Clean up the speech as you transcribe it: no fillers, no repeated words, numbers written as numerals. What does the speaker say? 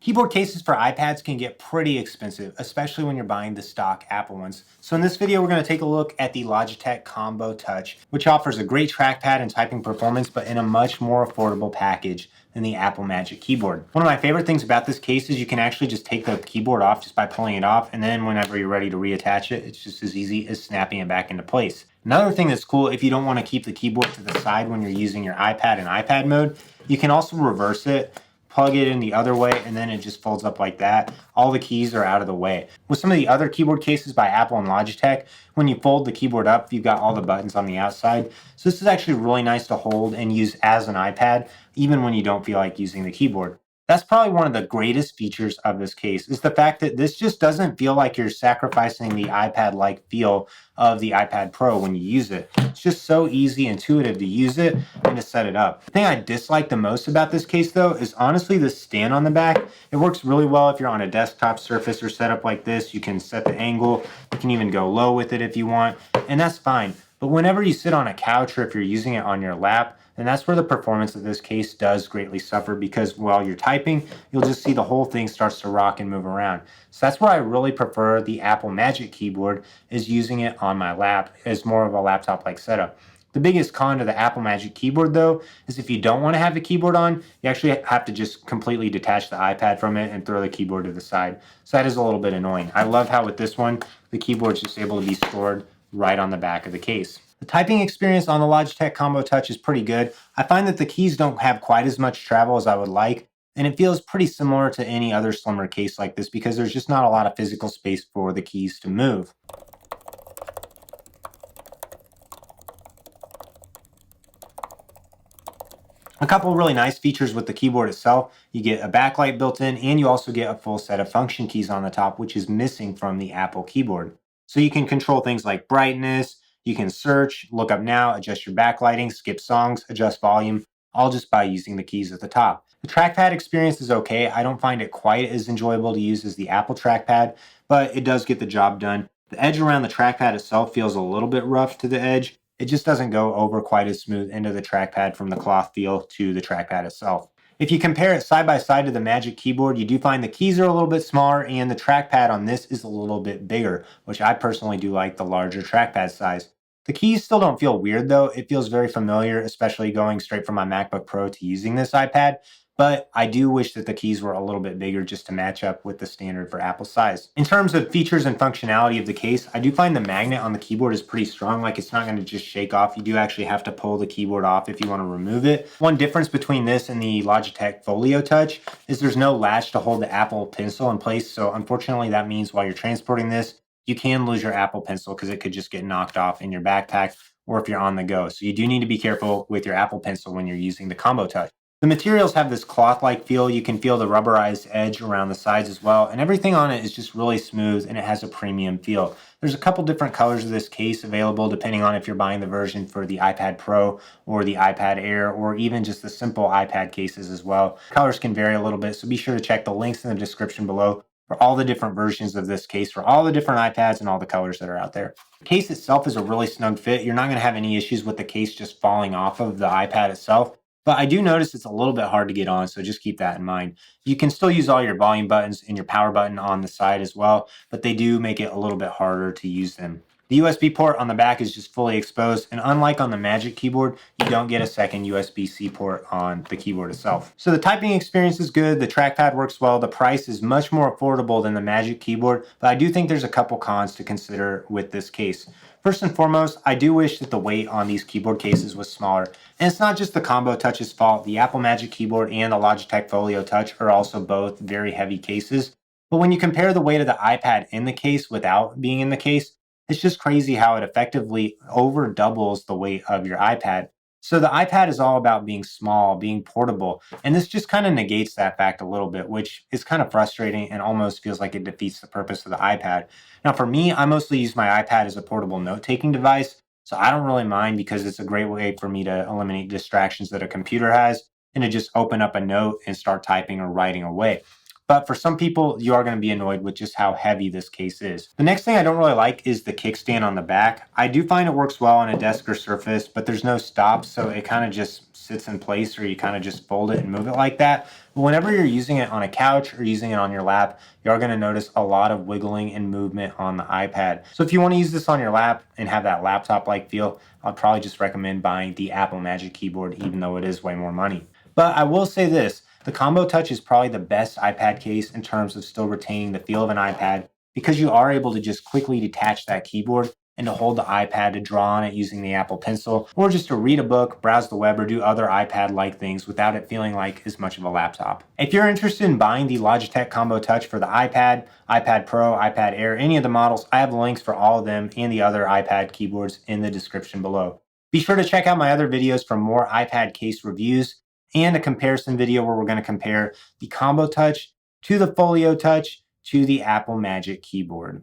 Keyboard cases for iPads can get pretty expensive, especially when you're buying the stock Apple ones. So in this video, we're going to take a look at the Logitech Combo Touch, which offers a great trackpad and typing performance, but in a much more affordable package than the Apple Magic Keyboard. One of my favorite things about this case is you can actually just take the keyboard off just by pulling it off, and then whenever you're ready to reattach it, it's just as easy as snapping it back into place. Another thing that's cool, if you don't want to keep the keyboard to the side when you're using your iPad in iPad mode, you can also reverse it, plug it in the other way, and then it just folds up like that. All the keys are out of the way. With some of the other keyboard cases by Apple and Logitech, when you fold the keyboard up, you've got all the buttons on the outside. So this is actually really nice to hold and use as an iPad, even when you don't feel like using the keyboard. That's probably one of the greatest features of this case, is the fact that this just doesn't feel like you're sacrificing the iPad-like feel of the iPad Pro when you use it. It's just so easy, intuitive to use it and to set it up. The thing I dislike the most about this case, though, is honestly the stand on the back. It works really well if you're on a desktop surface or setup like this. You can set the angle. You can even go low with it if you want, and that's fine. But whenever you sit on a couch or if you're using it on your lap, and that's where the performance of this case does greatly suffer, because while you're typing, you'll just see the whole thing starts to rock and move around. So that's where I really prefer the Apple Magic Keyboard, is using it on my lap as more of a laptop-like setup. The biggest con to the Apple Magic Keyboard, though, is if you don't want to have the keyboard on, you actually have to just completely detach the iPad from it and throw the keyboard to the side. So that is a little bit annoying. I love how with this one, the keyboard is just able to be stored right on the back of the case. The typing experience on the Logitech Combo Touch is pretty good. I find that the keys don't have quite as much travel as I would like, and it feels pretty similar to any other slimmer case like this because there's just not a lot of physical space for the keys to move. A couple really nice features with the keyboard itself: you get a backlight built in, and you also get a full set of function keys on the top, which is missing from the Apple keyboard. So you can control things like brightness, you can search, look up now, adjust your backlighting, skip songs, adjust volume, all just by using the keys at the top. The trackpad experience is okay. I don't find it quite as enjoyable to use as the Apple trackpad, but it does get the job done. The edge around the trackpad itself feels a little bit rough to the edge. It just doesn't go over quite as smooth into the trackpad from the cloth feel to the trackpad itself. If you compare it side by side to the Magic Keyboard, you do find the keys are a little bit smaller and the trackpad on this is a little bit bigger, which I personally do like the larger trackpad size. The keys still don't feel weird though. It feels very familiar, especially going straight from my MacBook Pro to using this iPad. But I do wish that the keys were a little bit bigger just to match up with the standard for Apple size. In terms of features and functionality of the case, I do find the magnet on the keyboard is pretty strong. Like, it's not going to just shake off. You do actually have to pull the keyboard off if you want to remove it. One difference between this and the Logitech Folio Touch is there's no latch to hold the Apple Pencil in place. So unfortunately, that means while you're transporting this, you can lose your Apple Pencil because it could just get knocked off in your backpack or if you're on the go. So you do need to be careful with your Apple Pencil when you're using the Combo Touch. The materials have this cloth-like feel. You can feel the rubberized edge around the sides as well, and everything on it is just really smooth and it has a premium feel. There's a couple different colors of this case available depending on if you're buying the version for the iPad Pro or the iPad Air, or even just the simple iPad cases as well. Colors can vary a little bit, so be sure to check the links in the description below for all the different versions of this case, for all the different iPads and all the colors that are out there. The case itself is a really snug fit. You're not going to have any issues with the case just falling off of the iPad itself. But I do notice it's a little bit hard to get on, so just keep that in mind. You can still use all your volume buttons and your power button on the side as well, but they do make it a little bit harder to use them. The USB port on the back is just fully exposed, and unlike on the Magic Keyboard, you don't get a second USB-C port on the keyboard itself. So the typing experience is good, the trackpad works well, the price is much more affordable than the Magic Keyboard, but I do think there's a couple cons to consider with this case. First and foremost, I do wish that the weight on these keyboard cases was smaller. And it's not just the Combo Touch's fault. The Apple Magic Keyboard and the Logitech Folio Touch are also both very heavy cases. But when you compare the weight of the iPad in the case without being in the case, it's just crazy how it effectively over doubles the weight of your iPad. So the iPad is all about being small, being portable, and this just kind of negates that fact a little bit, which is kind of frustrating and almost feels like it defeats the purpose of the iPad. Now for me, I mostly use my iPad as a portable note-taking device, so I don't really mind because it's a great way for me to eliminate distractions that a computer has and to just open up a note and start typing or writing away. But for some people, you are going to be annoyed with just how heavy this case is. The next thing I don't really like is the kickstand on the back. I do find it works well on a desk or surface, but there's no stops, so it kind of just sits in place, or you kind of just fold it and move it like that. But whenever you're using it on a couch or using it on your lap, you're going to notice a lot of wiggling and movement on the iPad. So if you want to use this on your lap and have that laptop-like feel, I'd probably just recommend buying the Apple Magic Keyboard, even though it is way more money. But I will say this, the Combo Touch is probably the best iPad case in terms of still retaining the feel of an iPad because you are able to just quickly detach that keyboard and to hold the iPad to draw on it using the Apple Pencil, or just to read a book, browse the web, or do other iPad-like things without it feeling like as much of a laptop. If you're interested in buying the Logitech Combo Touch for the iPad, iPad Pro, iPad Air, any of the models, I have links for all of them and the other iPad keyboards in the description below. Be sure to check out my other videos for more iPad case reviews and a comparison video where we're going to compare the Combo Touch to the Folio Touch to the Apple Magic Keyboard.